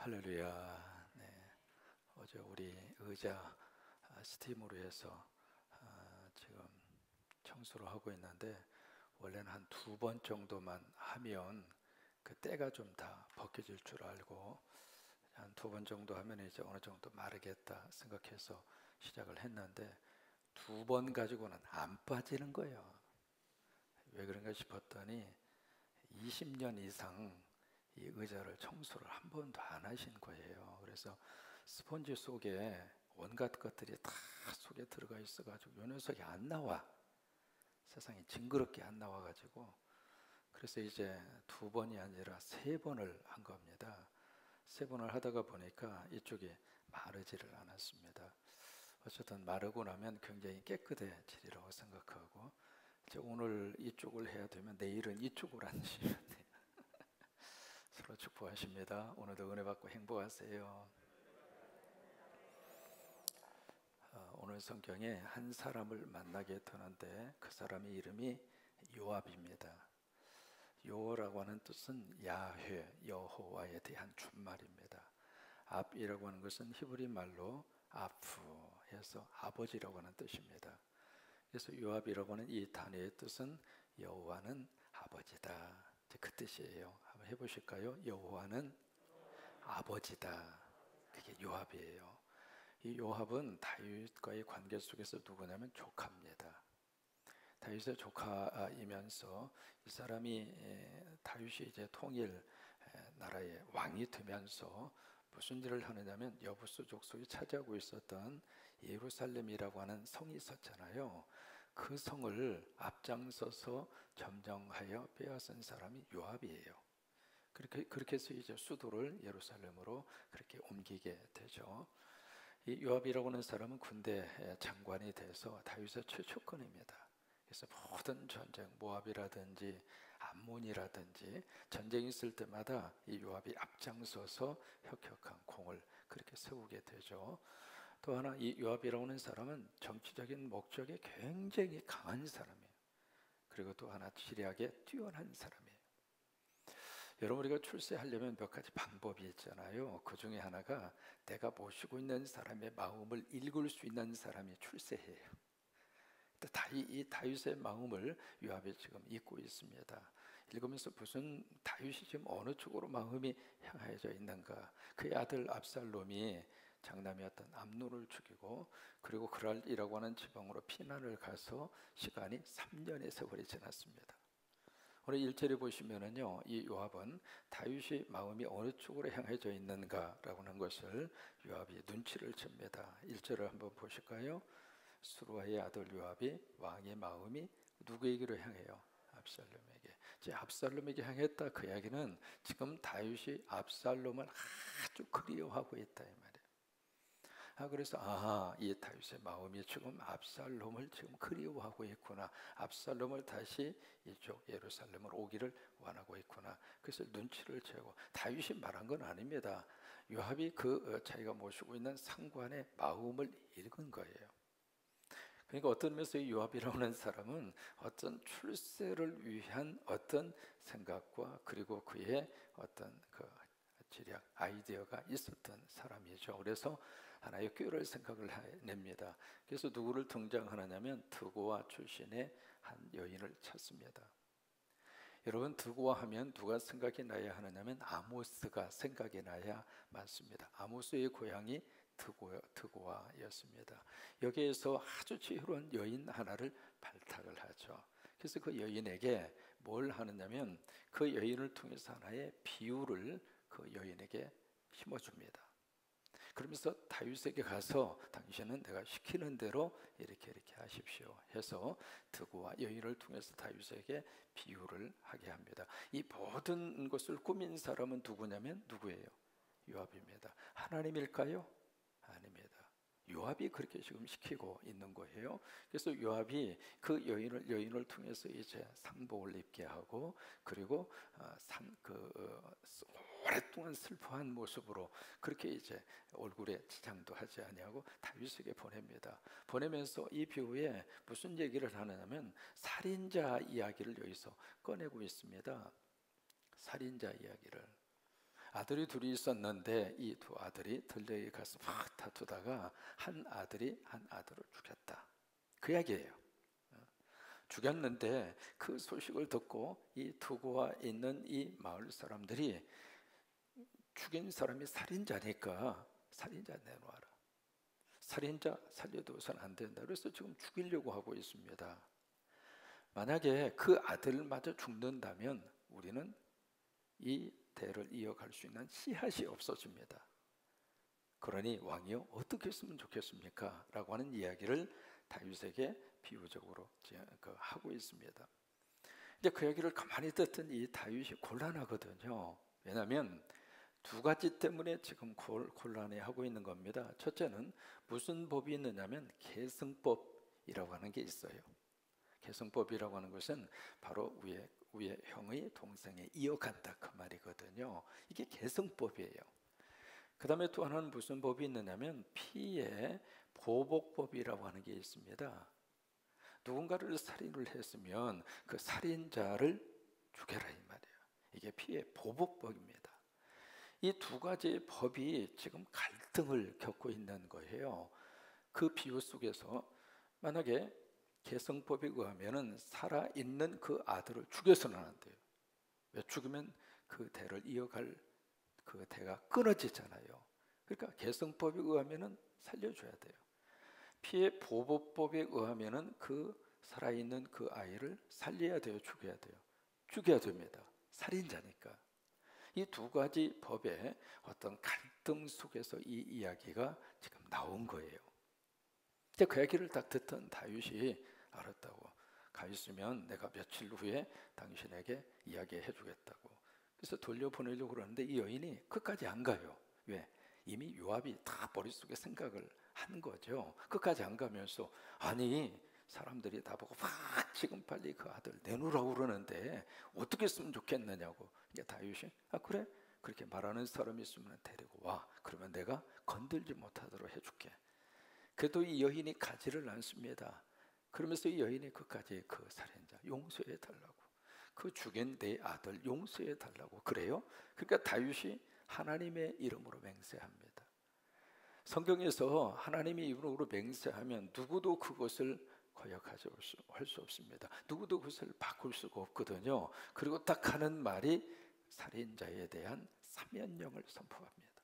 할렐루야. 네. 어제 우리 의자 스팀으로 해서 지금 청소를 하고 있는데, 원래는 한 두 번 정도만 하면 그 때가 좀 다 벗겨질 줄 알고, 한 두 번 정도 하면 이제 어느 정도 마르겠다 생각해서 시작을 했는데, 두 번 가지고는 안 빠지는 거예요. 왜 그런가 싶었더니 20년 이상 이 의자를 청소를 한 번도 안 하신 거예요. 그래서 스펀지 속에 온갖 것들이 다 속에 들어가 있어가지고 요 녀석이 안 나와. 세상에 징그럽게 안 나와가지고, 그래서 이제 두 번이 아니라 세 번을 한 겁니다. 세 번을 하다가 보니까 이쪽이 마르지를 않았습니다. 어쨌든 마르고 나면 굉장히 깨끗해지리라고 생각하고, 이제 오늘 이쪽을 해야 되면 내일은 이쪽으로 앉으시면 돼요. 서로 축복하십니다. 오늘도 은혜 받고 행복하세요. 오늘 성경에 한 사람을 만나게 되는데, 그 사람의 이름이 요압입니다. 요라고 하는 뜻은 야훼, 여호와에 대한 준말입니다. 압이라고 하는 것은 히브리 말로 아프해서 아버지라고 하는 뜻입니다. 그래서 요압이라고 하는 이 단어의 뜻은 여호와는 아버지다, 그 뜻이에요. 한번 해보실까요? 여호와는 아버지다. 그게 요압이에요. 이 요압은 다윗과의 관계 속에서 누구냐면 조카입니다. 다윗의 조카이면서 이 사람이 다윗이 이제 통일 나라의 왕이 되면서 무슨 일을 하느냐면, 여부수 족속이 차지하고 있었던 예루살렘이라고 하는 성이 있었잖아요. 그 성을 앞장서서 점령하여 빼앗은 사람이 요압이에요. 그렇게 해서 이제 수도를 예루살렘으로 그렇게 옮기게 되죠. 이 요압이라고 하는 사람은 군대 장관이 돼서 다윗의 최초권입니다. 그래서 모든 전쟁, 모압이라든지 암몬이라든지 전쟁이 있을 때마다 이 요압이 앞장서서 혁혁한 공을 그렇게 세우게 되죠. 또 하나, 이 요압이라고 하는 사람은 정치적인 목적에 굉장히 강한 사람이에요. 그리고 또 하나, 지략에 뛰어난 사람이에요. 여러분, 우리가 출세하려면 몇 가지 방법이 있잖아요. 그 중에 하나가 내가 모시고 있는 사람의 마음을 읽을 수 있는 사람이 출세해요. 이 다윗의 마음을 요압이 지금 읽고 있습니다. 읽으면서 무슨 다윗이 지금 어느 쪽으로 마음이 향해져 있는가. 그의 아들 압살롬이 장남이었던 암논을 죽이고, 그리고 그랄이라고 하는 지방으로 피난을 가서 시간이 3년의 세월이 지났습니다. 오늘 1절에 보시면은요, 이 요압은 다윗이 마음이 어느 쪽으로 향해져 있는가라고 하는 것을 요압이 눈치를 챕니다. 1절을 한번 보실까요? 수루아의 아들 요압이 왕의 마음이 누구에게로 향해요? 압살롬에게. 이제 압살롬에게 향했다, 그 이야기는 지금 다윗이 압살롬을 아주 그리워하고 있다, 이 말이에요. 그래서 이 다윗의 마음이 지금 압살롬을 지금 그리워하고 있구나. 압살롬을 다시 이쪽 예루살렘으로 오기를 원하고 있구나. 그래서 눈치를 채고, 다윗이 말한 건 아닙니다. 요압이 자기가 모시고 있는 상관의 마음을 읽은 거예요. 그러니까 어떤 면에서 이 요압이라고 하는 사람은 어떤 출세를 위한 어떤 생각과, 그리고 그의 어떤 지략, 아이디어가 있었던 사람이죠. 그래서 하나의 꾀를 생각을 냅니다. 그래서 누구를 등장하느냐면 드고아 출신의 한 여인을 찾습니다. 여러분, 드고아 하면 누가 생각이 나야 하느냐면 아모스가 생각이 나야 맞습니다. 아모스의 고향이 드고아였습니다. 여기에서 아주 지혜로운 여인 하나를 발탁을 하죠. 그래서 그 여인에게 뭘 하느냐면, 그 여인을 통해서 하나의 비유를 그 여인에게 심어줍니다. 그러면서 다윗에게 가서 당신은 내가 시키는 대로 이렇게 하십시오 해서 드고와 여인을 통해서 다윗에게 비유를 하게 합니다. 이 모든 것을 꾸민 사람은 누구냐면 누구예요? 요압입니다. 하나님일까요? 아닙니다. 요압이 그렇게 지금 시키고 있는 거예요. 그래서 요압이 그 여인을 통해서 이제 상복을 입게 하고, 그리고 오랫동안 슬퍼한 모습으로 그렇게 이제 얼굴에 지장도 하지 아니하고 다윗에게 보냅니다. 보내면서 이 비유에 무슨 얘기를 하느냐면, 살인자 이야기를 여기서 꺼내고 있습니다. 살인자 이야기를. 아들이 둘이 있었는데 이 두 아들이 들레에 가서 막 다투다가 한 아들이 한 아들을 죽였다. 그 이야기예요. 죽였는데 그 소식을 듣고 이 두고와 있는 이 마을 사람들이 죽인 사람이 살인자니까 살인자 내놓아라. 살인자 살려두어서는 안 된다. 그래서 지금 죽이려고 하고 있습니다. 만약에 그 아들마저 죽는다면 우리는 이 대를 이어갈 수 있는 씨앗이 없어집니다. 그러니 왕이요 어떻게 했으면 좋겠습니까? 라고 하는 이야기를 다윗에게 비유적으로 하고 있습니다. 이제 그 얘기를 가만히 듣던 이 다윗이 곤란하거든요. 왜냐하면 두 가지 때문에 지금 곤란해하고 있는 겁니다. 첫째는 무슨 법이 있느냐면 계승법이라고 하는 게 있어요. 계승법이라고 하는 것은 바로 위에 형의 동생에 이어간다 그 말이거든요. 이게 계승법이에요. 그 다음에 또 하나는 무슨 법이 있느냐면 피의 보복법이라고 하는 게 있습니다. 누군가를 살인을 했으면 그 살인자를 죽여라 이 말이에요. 이게 피의 보복법입니다. 이 두 가지 법이 지금 갈등을 겪고 있는 거예요. 그 비유 속에서 만약에 계승법에 의하면은 살아있는 그 아들을 죽여서는 안 돼요. 왜? 죽으면 그 대를 이어갈 그 대가 끊어지잖아요. 그러니까 계승법에 의하면은 살려줘야 돼요. 피해 보복법에 의하면은 그 살아있는 그 아이를 살려야 돼요, 죽여야 돼요? 죽여야 됩니다. 살인자니까. 이 두 가지 법의 어떤 갈등 속에서 이 이야기가 지금 나온 거예요. 이제 그 얘기를 딱 듣던 다윗이 알았다고. 가 있으면 내가 며칠 후에 당신에게 이야기해 주겠다고. 그래서 돌려보내려고 그러는데 이 여인이 끝까지 안 가요. 왜? 이미 요압이 다 머릿속에 생각을 한 거죠. 끝까지 안 가면서 아니 사람들이 다 보고 막 지금 빨리 그 아들 내놓으라고 그러는데 어떻게 했으면 좋겠느냐고. 이게 다윗이 그래? 그렇게 말하는 사람이 있으면 데리고 와. 그러면 내가 건들지 못하도록 해줄게. 그래도 이 여인이 가지를 않습니다. 그러면서 이 여인이 끝까지 그 살인자 용서해 달라고, 그 죽인 내 아들 용서해 달라고 그래요. 그러니까 다윗이 하나님의 이름으로 맹세합니다. 성경에서 하나님의 이름으로 맹세하면 누구도 그것을 거역하지 할 수 없습니다. 누구도 그것을 바꿀 수가 없거든요. 그리고 딱 하는 말이 살인자에 대한 사면령을 선포합니다.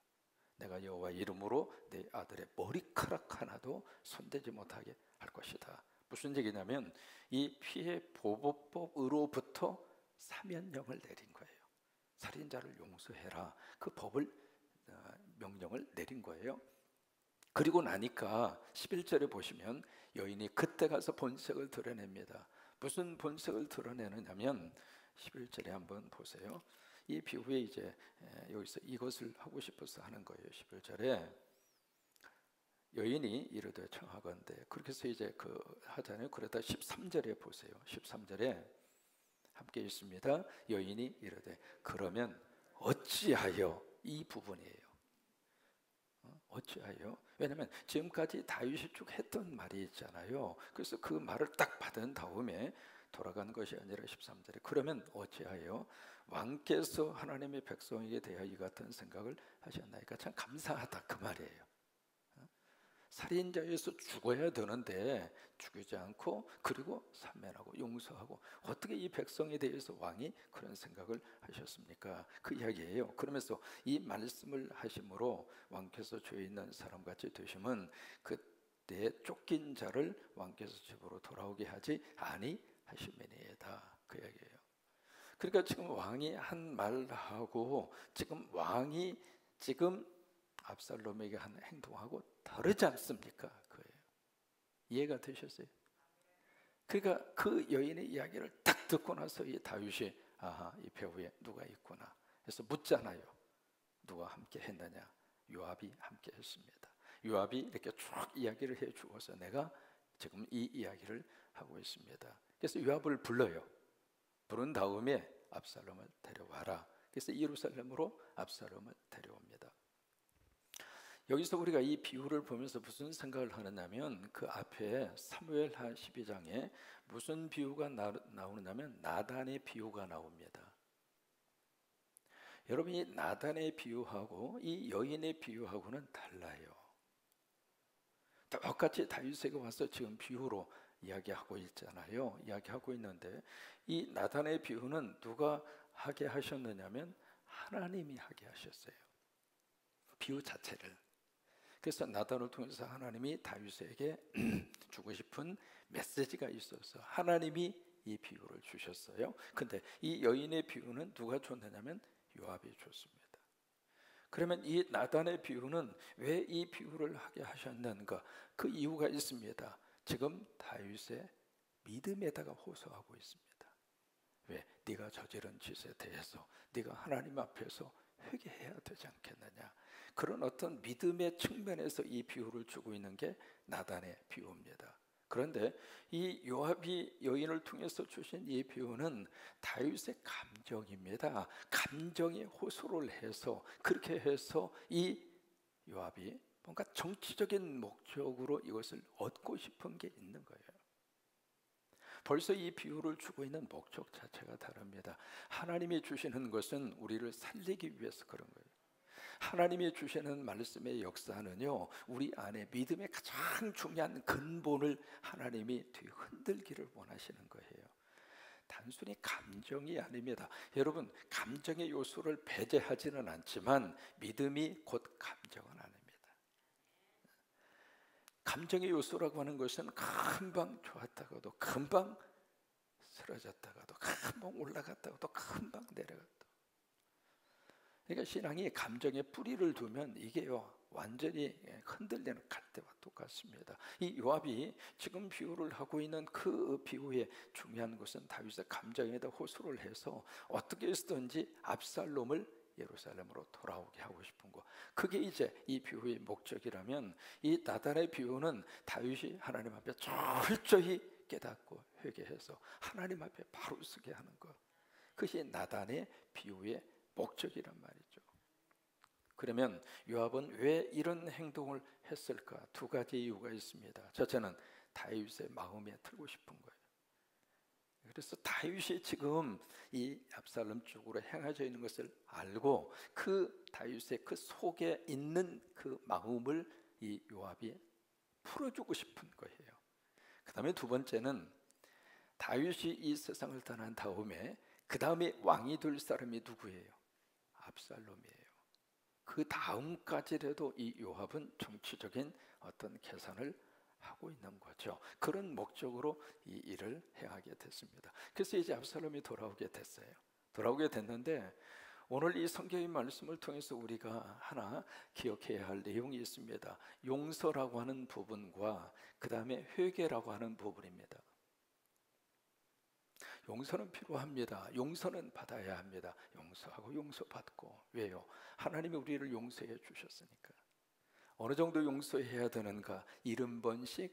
내가 여호와 이름으로 내 아들의 머리카락 하나도 손대지 못하게 할 것이다. 무슨 얘기냐면 이 피해 보복법으로부터 사면령을 내린 거예요. 살인자를 용서해라. 그 법을 명령을 내린 거예요. 그리고 나니까 11절에 보시면 여인이 그때 가서 본색을 드러냅니다. 무슨 본색을 드러내느냐면 11절에 한번 보세요. 이 비유에 이제 여기서 이것을 하고 싶어서 하는 거예요. 11절에 여인이 이르되 청하건대, 그렇게 해서 이제 그 하잖아요. 그러다 13절에 보세요. 13절에 함께 있습니다. 여인이 이르되 그러면 어찌하여, 이 부분이에요. 어찌하여? 왜냐하면 지금까지 다윗이 쭉 했던 말이 있잖아요. 그래서 그 말을 딱 받은 다음에 돌아가는 것이 아니라 13절에 그러면 어찌하여 왕께서 하나님의 백성에게 대하여 이 같은 생각을 하셨나이까. 참 감사하다 그 말이에요. 살인자에서 죽어야 되는데 죽이지 않고 그리고 사면하고 용서하고, 어떻게 이 백성에 대해서 왕이 그런 생각을 하셨습니까? 그 이야기예요. 그러면서 이 말씀을 하심으로 왕께서 죄 있는 사람같이 되심은 그때 쫓긴 자를 왕께서 집으로 돌아오게 하지 아니하심이니이다. 그 이야기예요. 그러니까 지금 왕이 한 말하고 왕이 지금 압살롬에게 한 행동하고 다르지 않습니까? 그예요. 이해가 되셨어요? 그러니까 그 여인의 이야기를 딱 듣고 나서 이 다윗이 이 배후에 누가 있구나 해서 묻잖아요. 누가 함께 했느냐? 요압이 함께 했습니다. 요압이 이렇게 쭉 이야기를 해 주어서 내가 지금 이 이야기를 하고 있습니다. 그래서 요압을 불러요. 부른 다음에 압살롬을 데려와라. 그래서 예루살렘으로 압살롬을 데려옵니다. 여기서 우리가 이 비유를 보면서 무슨 생각을 하느냐면 그 앞에 사무엘하 12장에 무슨 비유가 나오느냐면 나단의 비유가 나옵니다. 여러분, 이 나단의 비유하고 이 여인의 비유하고는 달라요. 똑같이 다윗에게 와서 지금 비유로 이야기하고 있잖아요. 이야기하고 있는데 이 나단의 비유는 누가 하게 하셨느냐면 하나님이 하게 하셨어요. 비유 자체를. 그래서 나단을 통해서 하나님이 다윗에게 주고 싶은 메시지가 있어서 하나님이 이 비유를 주셨어요. 근데 이 여인의 비유는 누가 줬느냐면 요압이 줬습니다. 그러면 이 나단의 비유는 왜 이 비유를 하게 하셨는가? 그 이유가 있습니다. 지금 다윗의 믿음에다가 호소하고 있습니다. 왜? 네가 저지른 짓에 대해서 네가 하나님 앞에서 회개해야 되지 않겠느냐. 그런 어떤 믿음의 측면에서 이 비유를 주고 있는 게 나단의 비유입니다. 그런데 이 요압이 여인을 통해서 주신 이 비유는 다윗의 감정입니다. 감정에 호소를 해서 그렇게 해서 이 요압이 뭔가 정치적인 목적으로 이것을 얻고 싶은 게 있는 거예요. 벌써 이 비유를 주고 있는 목적 자체가 다릅니다. 하나님이 주시는 것은 우리를 살리기 위해서 그런 거예요. 하나님이 주시는 말씀의 역사는요, 우리 안에 믿음의 가장 중요한 근본을 하나님이 뒤흔들기를 원하시는 거예요. 단순히 감정이 아닙니다. 여러분, 감정의 요소를 배제하지는 않지만 믿음이 곧 감정은 아닙니다. 감정의 요소라고 하는 것은 금방 좋았다가도 금방 쓰러졌다가도 금방 올라갔다가도 금방 내려갔다. 그러니까 신앙이 감정에 뿌리를 두면 이게요 완전히 흔들리는 갈대와 똑같습니다. 이 요압이 지금 비유를 하고 있는 그 비유의 중요한 것은 다윗의 감정에다 호소를 해서 어떻게 해서든지 압살롬을 예루살렘으로 돌아오게 하고 싶은 거. 그게 이제 이 비유의 목적이라면 이 나단의 비유는 다윗이 하나님 앞에 철저히 깨닫고 회개해서 하나님 앞에 바로 서게 하는 것. 그것이 나단의 비유의 목적이란 말이죠. 그러면 요압은 왜 이런 행동을 했을까? 두 가지 이유가 있습니다. 첫째는 다윗의 마음에 들고 싶은 거예요. 그래서 다윗이 지금 이 압살롬 쪽으로 향해져 있는 것을 알고 그 다윗의 그 속에 있는 그 마음을 이 요압이 풀어주고 싶은 거예요. 그 다음에 두 번째는 다윗이 이 세상을 떠난 다음에 그 다음에 왕이 될 사람이 누구예요? 압살롬이에요. 그 다음까지라도 이 요압은 정치적인 어떤 계산을 하고 있는 거죠. 그런 목적으로 이 일을 행하게 됐습니다. 그래서 이제 압살롬이 돌아오게 됐어요. 돌아오게 됐는데 오늘 이 성경의 말씀을 통해서 우리가 하나 기억해야 할 내용이 있습니다. 용서라고 하는 부분과 그 다음에 회개라고 하는 부분입니다. 용서는 필요합니다. 용서는 받아야 합니다. 용서하고 용서받고. 왜요? 하나님이 우리를 용서해 주셨으니까. 어느 정도 용서해야 되는가? 70번씩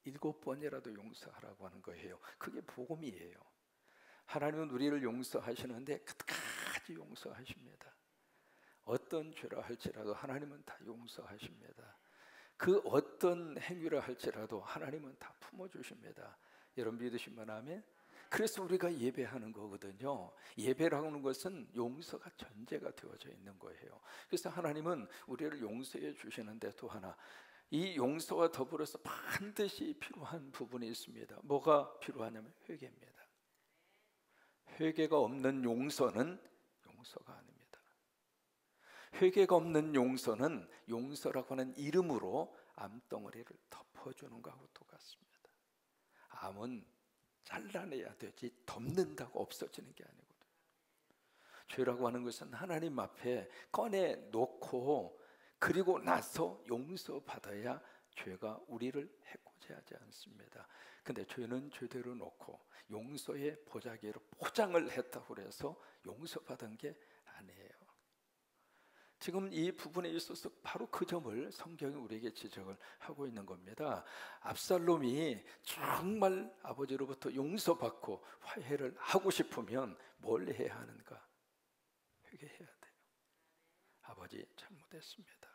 7번이라도 용서하라고 하는 거예요. 그게 복음이에요. 하나님은 우리를 용서하시는데 끝까지 용서하십니다. 어떤 죄라 할지라도 하나님은 다 용서하십니다. 그 어떤 행위를 할지라도 하나님은 다 품어주십니다. 여러분 믿으시면 아멘? 그래서 우리가 예배하는 거거든요. 예배라고 하는 것은 용서가 전제가 되어져 있는 거예요. 그래서 하나님은 우리를 용서해 주시는데 또 하나 이 용서와 더불어서 반드시 필요한 부분이 있습니다. 뭐가 필요하냐면 회개입니다. 회개가 없는 용서는 용서가 아닙니다. 회개가 없는 용서는 용서라고 하는 이름으로 암덩어리를 덮어주는 것하고 똑같습니다. 암은 잘라내야 되지 덮는다고 없어지는 게 아니거든요. 죄라고 하는 것은 하나님 앞에 꺼내놓고 그리고 나서 용서받아야 죄가 우리를 해코지 하지 않습니다. 근데 죄는 죄대로 놓고 용서의 보자기로 포장을 했다고 해서 용서받은 게 아니에요. 지금 이 부분에 있어서 바로 그 점을 성경이 우리에게 지적을 하고 있는 겁니다. 압살롬이 정말 아버지로부터 용서받고 화해를 하고 싶으면 뭘 해야 하는가? 회개해야 돼요. 아버지 잘못했습니다.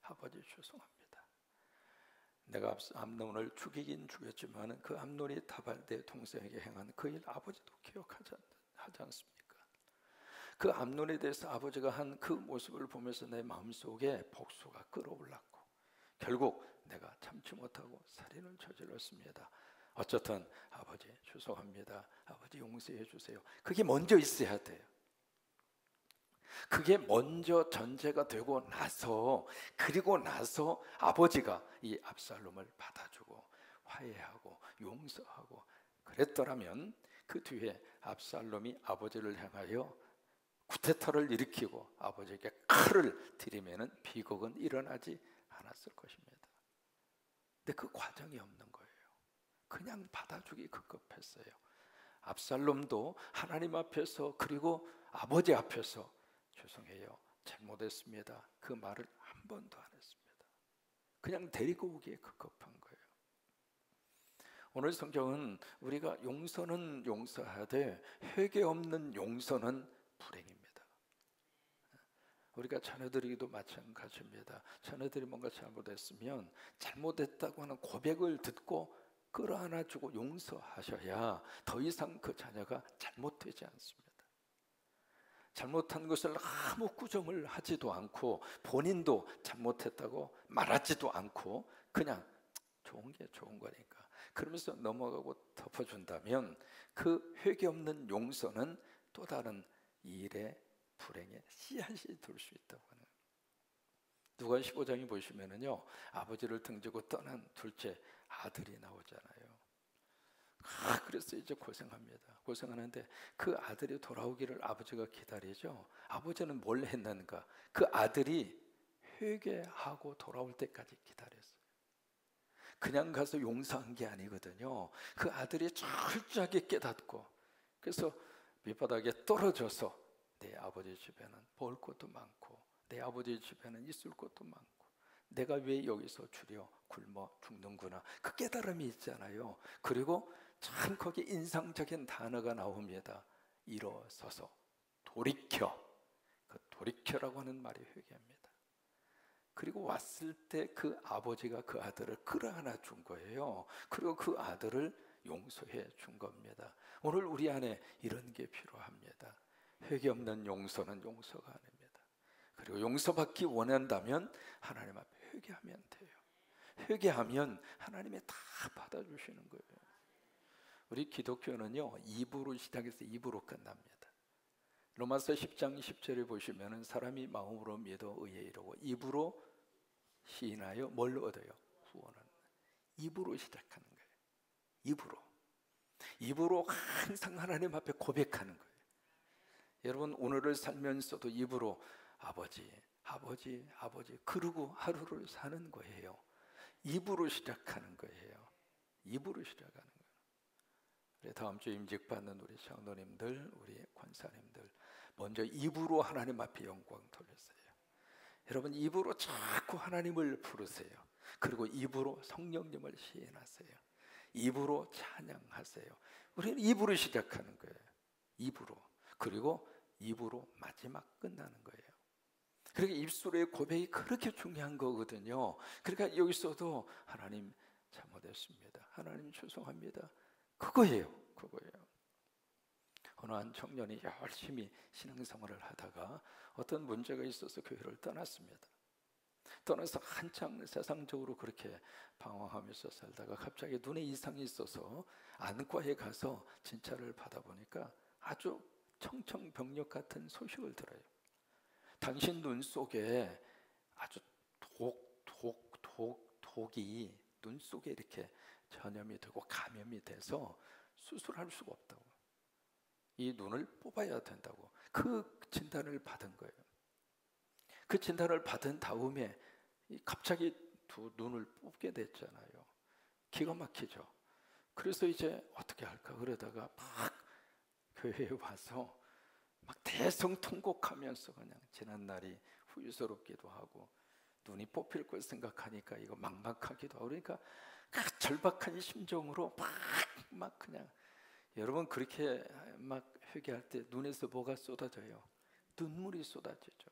아버지 죄송합니다. 내가 암논을 죽이긴 죽였지만 그 암논이 다발대 동생에게 행한 그 일 아버지도 기억하지 않습니까? 그 암논에 대해서 아버지가 한 그 모습을 보면서 내 마음속에 복수가 끓어올랐고 결국 내가 참지 못하고 살인을 저질렀습니다. 어쨌든 아버지 죄송합니다. 아버지 용서해 주세요. 그게 먼저 있어야 돼요. 그게 먼저 전제가 되고 나서, 그리고 나서 아버지가 이 압살롬을 받아주고 화해하고 용서하고 그랬더라면 그 뒤에 압살롬이 아버지를 향하여 쿠데타를 일으키고 아버지에게 칼을 들이매는 비극은 일어나지 않았을 것입니다. 근데 그 과정이 없는 거예요. 그냥 받아주기 급급했어요. 압살롬도 하나님 앞에서 그리고 아버지 앞에서 죄송해요, 잘못했습니다, 그 말을 한 번도 안 했습니다. 그냥 데리고 오기에 급급한 거예요. 오늘 성경은 우리가 용서는 용서하되 회개 없는 용서는 불행입니다. 우리가 자녀들에게도 마찬가지입니다. 자녀들이 뭔가 잘못했으면 잘못했다고 하는 고백을 듣고 끌어안아주고 용서하셔야 더 이상 그 자녀가 잘못되지 않습니다. 잘못한 것을 아무 구정을 하지도 않고 본인도 잘못했다고 말하지도 않고 그냥 좋은 게 좋은 거니까 그러면서 넘어가고 덮어준다면 그 회개 없는 용서는 또 다른 일의 불행의 씨앗이 될 수 있다고 하는. 누가 15장에 보시면은요, 아버지를 등지고 떠난 둘째 아들이 나오잖아요. 그래서 이제 고생하는데 그 아들이 돌아오기를 아버지가 기다리죠. 아버지는 뭘 했는가? 그 아들이 회개하고 돌아올 때까지 기다렸어요. 그냥 가서 용서한 게 아니거든요. 그 아들이 철저하게 깨닫고 그래서 밑바닥에 떨어져서 내 아버지 집에는 볼 것도 많고 내 아버지 집에는 있을 것도 많고 내가 왜 여기서 주려 굶어 죽는구나, 그 깨달음이 있잖아요. 그리고 참 거기 인상적인 단어가 나옵니다. 일어서서 돌이켜. 그 돌이켜라고 하는 말이 회개합니다. 그리고 왔을 때 그 아버지가 그 아들을 끌어안아 준 거예요. 그리고 그 아들을 용서해 준 겁니다. 오늘 우리 안에 이런 게 필요합니다. 회개 없는 용서는 용서가 아닙니다. 그리고 용서받기 원한다면 하나님 앞에 회개하면 돼요. 회개하면 하나님이 다 받아주시는 거예요. 우리 기독교는요, 2부로 시작해서 2부로 끝납니다. 로마서 10장 10절에 보시면 사람이 마음으로 믿어 의에 이르고 2부로 시인하여 뭘 얻어요? 구원을. 2부로 시작하는 거예요. 2부로 항상 하나님 앞에 고백하는 거예요. 여러분 오늘을 살면서도 입으로 아버지 그러고 하루를 사는 거예요. 입으로 시작하는 거예요. 입으로 시작하는 거예요. 우리 다음 주에 임직받는 우리 장로님들, 우리 권사님들 먼저 입으로 하나님 앞에 영광 돌렸어요. 여러분 입으로 자꾸 하나님을 부르세요. 그리고 입으로 성령님을 시인하세요. 입으로 찬양하세요. 우리는 입으로 시작하는 거예요. 입으로. 그리고 입으로 마지막 끝나는 거예요. 그러니까 입술의 고백이 그렇게 중요한 거거든요. 그러니까 여기서도 하나님 잘못했습니다, 하나님 죄송합니다, 그거예요. 어느 한 청년이 열심히 신앙생활을 하다가 어떤 문제가 있어서 교회를 떠났습니다. 떠나서 한창 세상적으로 그렇게 방황하면서 살다가 갑자기 눈에 이상이 있어서 안과에 가서 진찰을 받아보니까 아주 청청병력 같은 소식을 들어요. 당신 눈 속에 아주 독이 눈 속에 이렇게 전염이 되고 감염이 돼서 수술할 수가 없다고. 이 눈을 뽑아야 된다고. 그 진단을 받은 거예요. 그 진단을 받은 다음에 갑자기 두 눈을 뽑게 됐잖아요. 기가 막히죠. 그래서 이제 어떻게 할까 그러다가 막 교회에 와서 막 대성통곡하면서 그냥 지난 날이 후회스럽기도 하고 눈이 뽑힐 걸 생각하니까 이거 막막하기도 하고 그러니까 그 절박한 심정으로 막 그냥 여러분 그렇게 막 회개할 때 눈에서 뭐가 쏟아져요? 눈물이 쏟아지죠.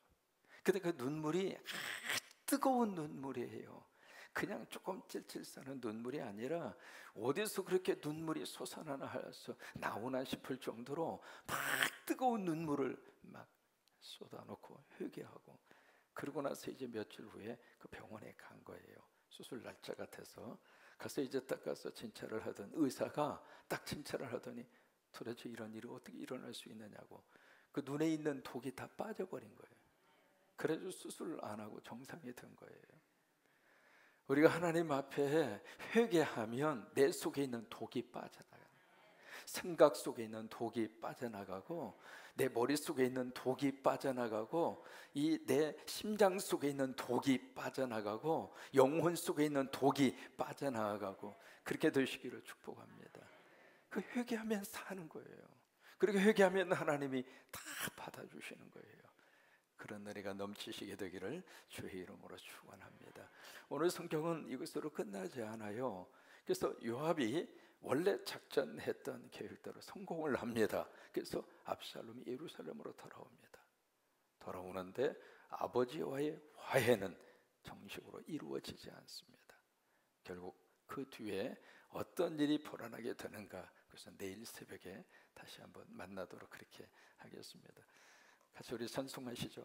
근데 그 눈물이 뜨거운 눈물이에요. 그냥 조금 찔찔 싸는 눈물이 아니라 어디서 그렇게 눈물이 솟아나나 해서 나오나 싶을 정도로 막 뜨거운 눈물을 막 쏟아놓고 회개하고, 그러고 나서 이제 며칠 후에 그 병원에 간 거예요. 수술 날짜 같아서 가서 이제 딱 가서 진찰을 하던 의사가 딱 진찰을 하더니 도대체 이런 일이 어떻게 일어날 수 있느냐고, 그 눈에 있는 독이 다 빠져버린 거예요. 그래서 수술을 안 하고 정상이 된 거예요. 우리가 하나님 앞에 회개하면 내 속에 있는 독이 빠져나가요. 생각 속에 있는 독이 빠져나가고, 내 머릿속에 있는 독이 빠져나가고, 이 내 심장 속에 있는 독이 빠져나가고, 영혼 속에 있는 독이 빠져나가고, 그렇게 되시기를 축복합니다. 그 회개하면 사는 거예요. 그렇게 회개하면 하나님이 다 받아주시는 거예요. 그런 은혜가 넘치시게 되기를 주의 이름으로 축원합니다. 오늘 성경은 이것으로 끝나지 않아요. 그래서 요압이 원래 작전했던 계획대로 성공을 합니다. 그래서 압살롬이 예루살렘으로 돌아옵니다. 돌아오는데 아버지와의 화해는 정식으로 이루어지지 않습니다. 결국 그 뒤에 어떤 일이 벌어나게 되는가, 그래서 내일 새벽에 다시 한번 만나도록 그렇게 하겠습니다. 같이 우리 찬송하시죠.